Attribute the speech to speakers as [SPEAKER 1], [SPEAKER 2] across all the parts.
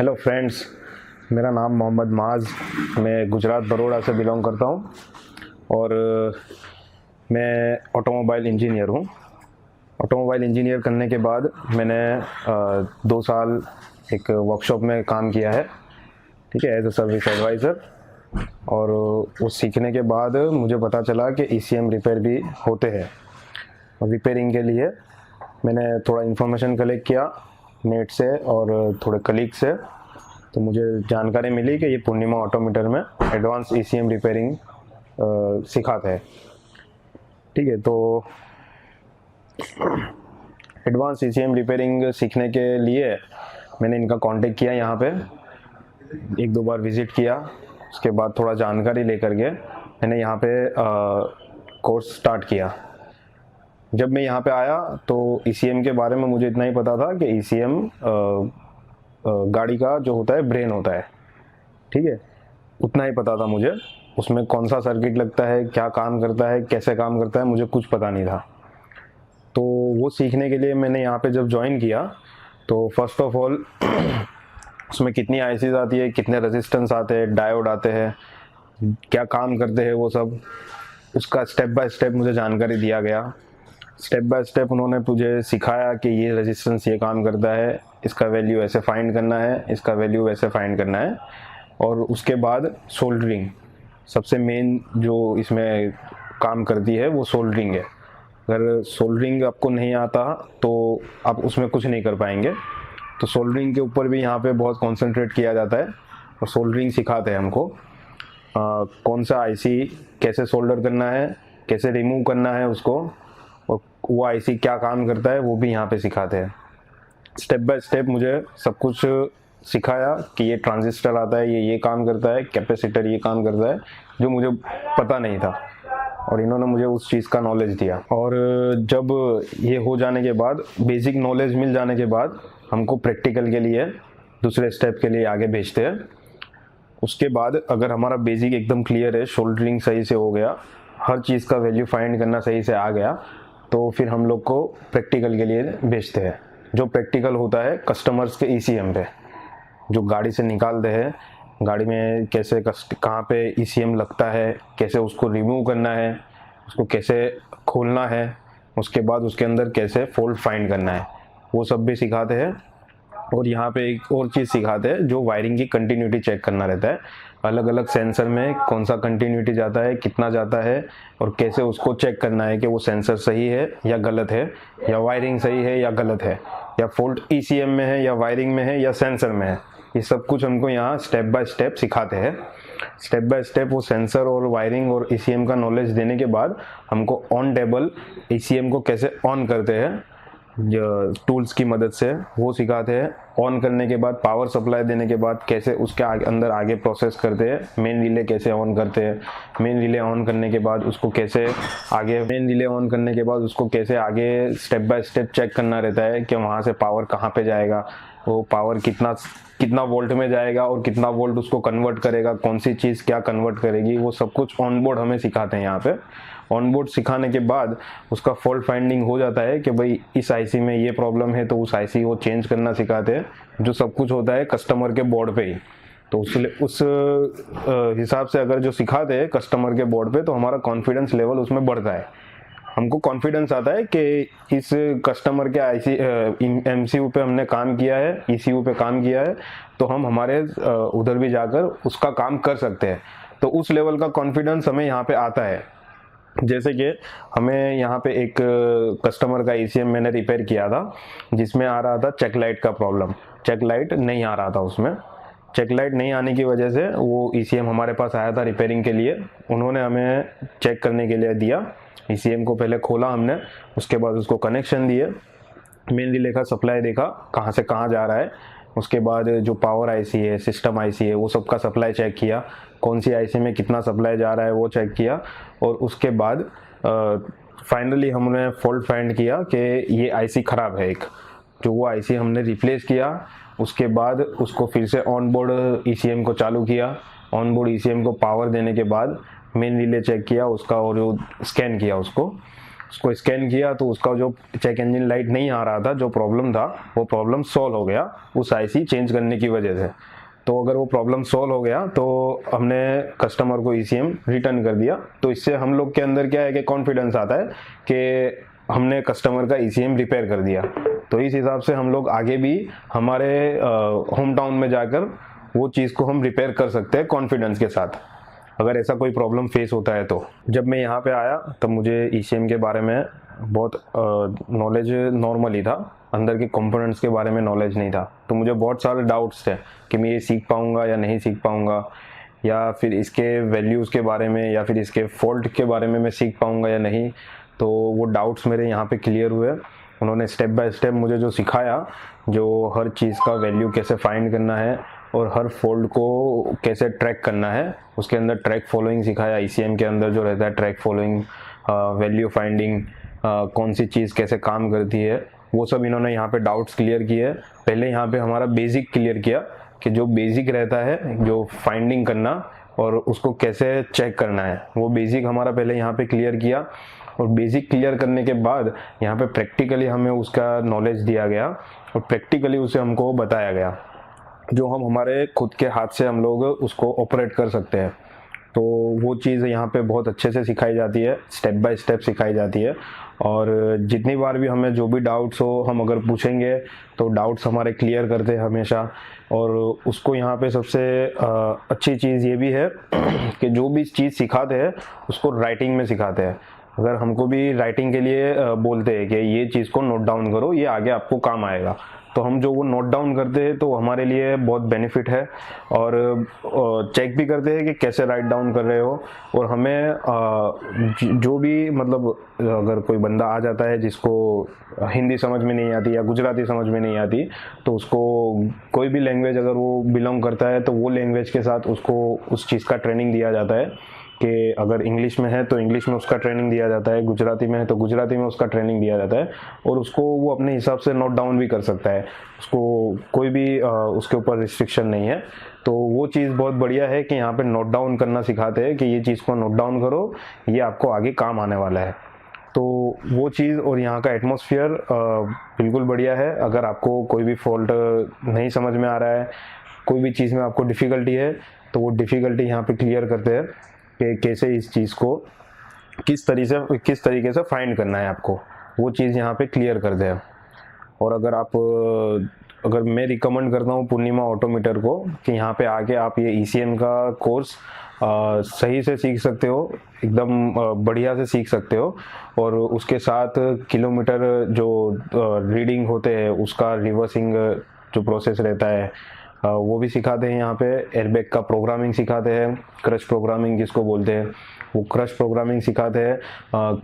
[SPEAKER 1] Hello friends, मेरा नाम मोहम्मद माज। मैं गुजरात बरोड़ा से बिलोंग करता हूँ और मैं ऑटोमोबाइल इंजीनियर हूँ। ऑटोमोबाइल इंजीनियर करने के बाद मैंने 2 साल एक वर्कशॉप में काम किया है, ठीक है, एज अ सर्विस एडवाइज़र। और वो सीखने के बाद मुझे पता चला कि ईसीएम रिपेयर भी होते हैं। और रिपेयरिंग के लिए मैंने थोड़ा इन्फॉर्मेशन कलेक्ट किया नेट से और थोड़े कलीग से। तो मुझे जानकारी मिली कि ये पूर्णिमा ऑटोमीटर में एडवांस ईसीएम रिपेयरिंग सिखाते हैं, ठीक है। तो एडवांस ईसीएम रिपेयरिंग सीखने के लिए मैंने इनका कांटेक्ट किया, यहाँ पे 1-2 बार विज़िट किया। उसके बाद थोड़ा जानकारी लेकर के मैंने यहाँ पे कोर्स स्टार्ट किया। जब मैं यहाँ पे आया तो ईसीएम के बारे में मुझे इतना ही पता था कि ईसीएम गाड़ी का जो होता है ब्रेन होता है, ठीक है, उतना ही पता था मुझे। उसमें कौन सा सर्किट लगता है, क्या काम करता है, कैसे काम करता है, मुझे कुछ पता नहीं था। तो वो सीखने के लिए मैंने यहाँ पे जब ज्वाइन किया तो फर्स्ट ऑफ ऑल उसमें कितनी आईसीज आती है, कितने रेजिस्टेंस आते हैं, डायोड आते हैं, क्या काम करते हैं, वो सब उसका स्टेप बाय स्टेप मुझे जानकारी दिया गया। स्टेप बाय स्टेप उन्होंने मुझे सिखाया कि ये रेजिस्टेंस ये काम करता है, इसका वैल्यू ऐसे फाइंड करना है, इसका वैल्यू वैसे फाइंड करना है। और उसके बाद सोल्डरिंग, सबसे मेन जो इसमें काम करती है वो सोल्डरिंग है। अगर सोल्डरिंग आपको नहीं आता तो आप उसमें कुछ नहीं कर पाएंगे। तो सोल्डरिंग के ऊपर भी यहाँ पे बहुत कंसंट्रेट किया जाता है और सोल्डरिंग सिखाते हैं हमको। कौन सा आईसी कैसे सोल्डर करना है, कैसे रिमूव करना है उसको, और वो आईसी क्या काम करता है वो भी यहाँ पे सिखाते हैं। स्टेप बाय स्टेप मुझे सब कुछ सिखाया कि ये ट्रांजिस्टर आता है, ये काम करता है, कैपेसिटर ये काम करता है, जो मुझे पता नहीं था। और इन्होंने मुझे उस चीज़ का नॉलेज दिया। और जब ये हो जाने के बाद, बेसिक नॉलेज मिल जाने के बाद, हमको प्रैक्टिकल के लिए दूसरे स्टेप के लिए आगे भेजते हैं। उसके बाद अगर हमारा बेसिक एकदम क्लियर है, शोल्डरिंग सही से हो गया, हर चीज़ का वैल्यू फाइंड करना सही से आ गया, तो फिर हम लोग को प्रैक्टिकल के लिए भेजते हैं। जो प्रैक्टिकल होता है कस्टमर्स के ईसीएम पे, जो गाड़ी से निकालते हैं, गाड़ी में कैसे कहाँ पे ईसीएम लगता है, कैसे उसको रिमूव करना है, उसको कैसे खोलना है, उसके बाद उसके अंदर कैसे फॉल्ट फाइंड करना है, वो सब भी सिखाते हैं। और यहाँ पे एक और चीज़ सिखाते हैं, जो वायरिंग की कंटिन्यूटी चेक करना रहता है। अलग अलग सेंसर में कौन सा कंटिन्यूटी जाता है, कितना जाता है, और कैसे उसको चेक करना है कि वो सेंसर सही है या गलत है, या वायरिंग सही है या गलत है, या फॉल्ट ईसीएम में है या वायरिंग में है या सेंसर में है। ये सब कुछ हमको यहाँ स्टेप बाय स्टेप सिखाते हैं। स्टेप बाय स्टेप वो सेंसर और वायरिंग और ईसीएम का नॉलेज देने के बाद हमको ऑन टेबल ईसीएम को कैसे ऑन करते हैं, जो टूल्स की मदद से वो सिखाते हैं। ऑन करने के बाद, पावर सप्लाई देने के बाद कैसे उसके अंदर आगे प्रोसेस करते हैं। मेन रिले कैसे ऑन करते हैं, मेन रिले ऑन करने के बाद उसको कैसे आगे, मेन रिले ऑन करने के बाद उसको कैसे आगे स्टेप बाय स्टेप चेक करना रहता है कि वहाँ से पावर कहाँ पे जाएगा, वो पावर कितना वोल्ट में जाएगा और कितना वोल्ट उसको कन्वर्ट करेगा, कौन सी चीज़ क्या कन्वर्ट करेगी, वो सब कुछ ऑन बोर्ड हमें सिखाते हैं यहाँ पे। ऑन बोर्ड सिखाने के बाद उसका फॉल्ट फाइंडिंग हो जाता है कि भाई इस आईसी में ये प्रॉब्लम है, तो उस आईसी को चेंज करना सिखाते हैं। जो सब कुछ होता है कस्टमर के बोर्ड पे ही। तो उस हिसाब से अगर जो सिखाते हैं कस्टमर के बोर्ड पे, तो हमारा कॉन्फिडेंस लेवल उसमें बढ़ता है। हमको कॉन्फिडेंस आता है कि इस कस्टमर के आईसी एमसीयू पे हमने काम किया है, ईसीयू पे काम किया है, तो हम हमारे उधर भी जाकर उसका काम कर सकते हैं। तो उस लेवल का कॉन्फिडेंस हमें यहाँ पे आता है। जैसे कि हमें यहाँ पे एक कस्टमर का ईसीएम मैंने रिपेयर किया था, जिसमें आ रहा था चेक लाइट का प्रॉब्लम। चेक लाइट नहीं आ रहा था उसमें। चेक लाइट नहीं आने की वजह से वो ईसीएम हमारे पास आया था रिपेयरिंग के लिए। उन्होंने हमें चेक करने के लिए दिया। ईसीएम को पहले खोला हमने, उसके बाद उसको कनेक्शन दिए, मेन रिले का सप्लाई देखा कहाँ से कहाँ जा रहा है, उसके बाद जो पावर आईसी है, सिस्टम आईसी है, वो सब का सप्लाई चेक किया, कौन सी आईसी में कितना सप्लाई जा रहा है वो चेक किया। और उसके बाद फाइनली हमने फॉल्ट फाइंड किया कि ये आईसी ख़राब है एक, जो वो आईसी हमने रिप्लेस किया। उसके बाद उसको फिर से ऑन बोर्ड ईसीएम को चालू किया। ऑन बोर्ड ईसीएम को पावर देने के बाद मेन रिले चेक किया उसका और स्कैन किया उसको। उसको स्कैन किया तो उसका जो चेक इंजन लाइट नहीं आ रहा था, जो प्रॉब्लम था वो प्रॉब्लम सॉल्व हो गया उस आईसी चेंज करने की वजह से। तो अगर वो प्रॉब्लम सॉल्व हो गया तो हमने कस्टमर को ईसीएम रिटर्न कर दिया। तो इससे हम लोग के अंदर क्या है कि कॉन्फिडेंस आता है कि हमने कस्टमर का ईसीएम रिपेयर कर दिया। तो इस हिसाब से हम लोग आगे भी हमारे होम टाउन में जाकर वो चीज़ को हम रिपेयर कर सकते हैं कॉन्फिडेंस के साथ, अगर ऐसा कोई प्रॉब्लम फेस होता है तो। जब मैं यहाँ पे आया तब मुझे ईसीएम के बारे में बहुत नॉलेज नॉर्मल ही था, अंदर के कंपोनेंट्स के बारे में नॉलेज नहीं था। तो मुझे बहुत सारे डाउट्स थे कि मैं ये सीख पाऊँगा या नहीं सीख पाऊँगा, या फिर इसके वैल्यूज़ के बारे में, या फिर इसके फॉल्ट के बारे में मैं सीख पाऊँगा या नहीं। तो वो डाउट्स मेरे यहाँ पे क्लियर हुए। उन्होंने स्टेप बाय स्टेप मुझे जो सिखाया, जो हर चीज़ का वैल्यू कैसे फाइंड करना है और हर फोल्ड को कैसे ट्रैक करना है, उसके अंदर ट्रैक फॉलोइंग सिखाया। ईसीएम के अंदर जो रहता है ट्रैक फॉलोइंग, वैल्यू फाइंडिंग, कौन सी चीज़ कैसे काम करती है, वो सब इन्होंने यहाँ पे डाउट्स क्लियर किए। पहले यहाँ पे हमारा बेसिक क्लियर किया कि जो बेसिक रहता है, जो फाइंडिंग करना और उसको कैसे चेक करना है, वो बेसिक हमारा पहले यहाँ पे क्लियर किया। और बेसिक क्लियर करने के बाद यहाँ पे प्रैक्टिकली हमें उसका नॉलेज दिया गया और प्रैक्टिकली उसे हमको बताया गया, जो हम हमारे खुद के हाथ से हम लोग उसको ऑपरेट कर सकते हैं। तो वो चीज़ यहाँ पे बहुत अच्छे से सिखाई जाती है, स्टेप बाय स्टेप सिखाई जाती है। और जितनी बार भी हमें जो भी डाउट्स हो, हम अगर पूछेंगे तो डाउट्स हमारे क्लियर करते हैं हमेशा। और उसको यहाँ पे सबसे अच्छी चीज़ ये भी है कि जो भी चीज़ सिखाते हैं उसको राइटिंग में सिखाते हैं। अगर हमको भी राइटिंग के लिए बोलते हैं कि ये चीज़ को नोट डाउन करो, ये आगे आपको काम आएगा, तो हम जो वो नोट डाउन करते हैं तो हमारे लिए बहुत बेनिफिट है। और चेक भी करते हैं कि कैसे राइट डाउन कर रहे हो। और हमें जो भी मतलब अगर कोई बंदा आ जाता है जिसको हिंदी समझ में नहीं आती या गुजराती समझ में नहीं आती, तो उसको कोई भी लैंग्वेज अगर वो बिलोंग करता है तो वो लैंग्वेज के साथ उसको उस चीज़ का ट्रेनिंग दिया जाता है। कि अगर इंग्लिश में है तो इंग्लिश में उसका ट्रेनिंग दिया जाता है, गुजराती में है तो गुजराती में उसका ट्रेनिंग दिया जाता है। और उसको वो अपने हिसाब से नोट डाउन भी कर सकता है, उसको कोई भी उसके ऊपर रिस्ट्रिक्शन नहीं है। तो वो चीज़ बहुत बढ़िया है कि यहाँ पे नोट डाउन करना सिखाते हैं कि ये चीज़ को नोट डाउन करो, ये आपको आगे काम आने वाला है। तो वो चीज़ और यहाँ का एटमॉस्फेयर बिल्कुल बढ़िया है। अगर आपको कोई भी फॉल्ट नहीं समझ में आ रहा है, कोई भी चीज़ में आपको डिफ़िकल्टी है, तो वो डिफ़िकल्टी यहाँ पे क्लियर करते हैं कि कैसे इस चीज़ को किस तरीके से फाइंड करना है आपको, वो चीज़ यहाँ पे क्लियर कर दे। और अगर मैं रिकमेंड करता हूँ पूर्णिमा ऑटोमीटर को कि यहाँ पे आके आप ये ईसीएम का कोर्स सही से सीख सकते हो, एकदम बढ़िया से सीख सकते हो। और उसके साथ किलोमीटर जो रीडिंग होते हैं उसका रिवर्सिंग जो प्रोसेस रहता है वो भी सिखाते हैं यहाँ पे। एयरबैग का प्रोग्रामिंग सिखाते हैं, क्रश प्रोग्रामिंग जिसको बोलते हैं, वो क्रश प्रोग्रामिंग सिखाते हैं।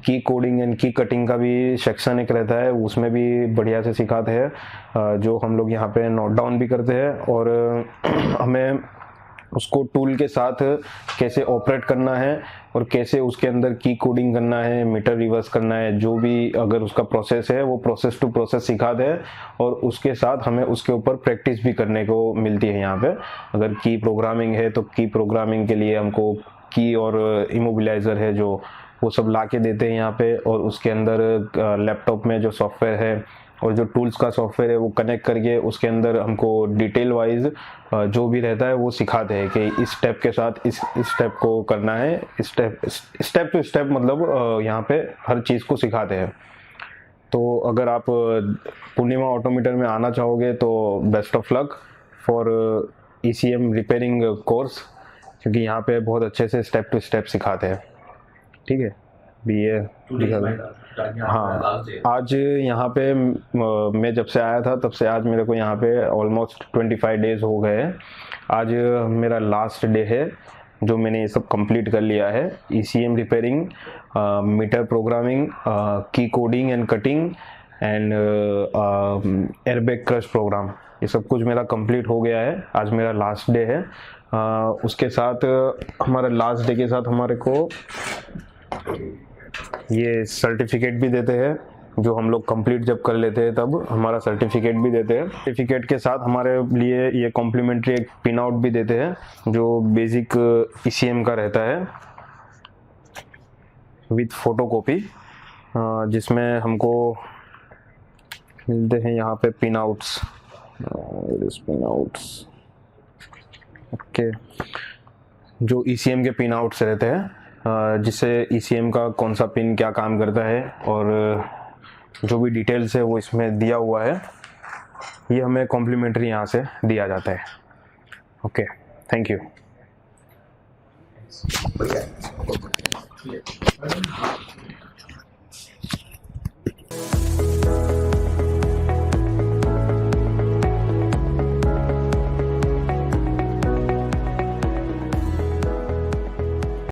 [SPEAKER 1] की कोडिंग एंड की कटिंग का भी सेक्शन एक रहता है, उसमें भी बढ़िया से सिखाते हैं, जो हम लोग यहाँ पे नोट डाउन भी करते हैं। और हमें उसको टूल के साथ कैसे ऑपरेट करना है और कैसे उसके अंदर की कोडिंग करना है, मीटर रिवर्स करना है, जो भी अगर उसका प्रोसेस है वो प्रोसेस टू प्रोसेस सिखाते हैं। और उसके साथ हमें उसके ऊपर प्रैक्टिस भी करने को मिलती है यहाँ पे। अगर की प्रोग्रामिंग है तो की प्रोग्रामिंग के लिए हमको की और इमोबिलाइजर है जो वो सब ला के देते हैं यहाँ पे। और उसके अंदर लैपटॉप में जो सॉफ्टवेयर है और जो टूल्स का सॉफ्टवेयर है वो कनेक्ट करके उसके अंदर हमको डिटेल वाइज जो भी रहता है वो सिखाते हैं कि इस स्टेप के साथ इस स्टेप को करना है, स्टेप टू स्टेप मतलब यहाँ पे हर चीज़ को सिखाते हैं। तो अगर आप पूर्णिमा ऑटोमीटर में आना चाहोगे तो best of luck for ECM repairing course, क्योंकि यहाँ पे बहुत अच्छे से स्टेप टू स्टेप सिखाते हैं। ठीक है, भी ये हाँ, आज यहाँ पे मैं जब से आया था तब से आज मेरे को यहाँ पे ऑलमोस्ट 25 डेज हो गए हैं। आज मेरा लास्ट डे है जो मैंने ये सब कंप्लीट कर लिया है। ECM repairing, meter programming, key coding and cutting and airbag crash program, ये सब कुछ मेरा कंप्लीट हो गया है। आज मेरा लास्ट डे है। उसके साथ हमारे लास्ट डे के साथ हमारे को ये सर्टिफिकेट भी देते हैं, जो हम लोग कंप्लीट जब कर लेते हैं तब हमारा सर्टिफिकेट भी देते हैं। सर्टिफिकेट के साथ हमारे लिए ये कॉम्प्लीमेंट्री एक पिन आउट भी देते हैं जो बेसिक ईसीएम का रहता है विथ फोटोकॉपी। जिसमें हमको मिलते हैं यहाँ पे pin outs. Pin outs, okay, जो ECM के पिन आउट्स रहते हैं, जिससे ECM का कौन सा पिन क्या काम करता है और जो भी डिटेल्स है वो इसमें दिया हुआ है। ये हमें कॉम्प्लीमेंट्री यहाँ से दिया जाता है। Okay, thank you.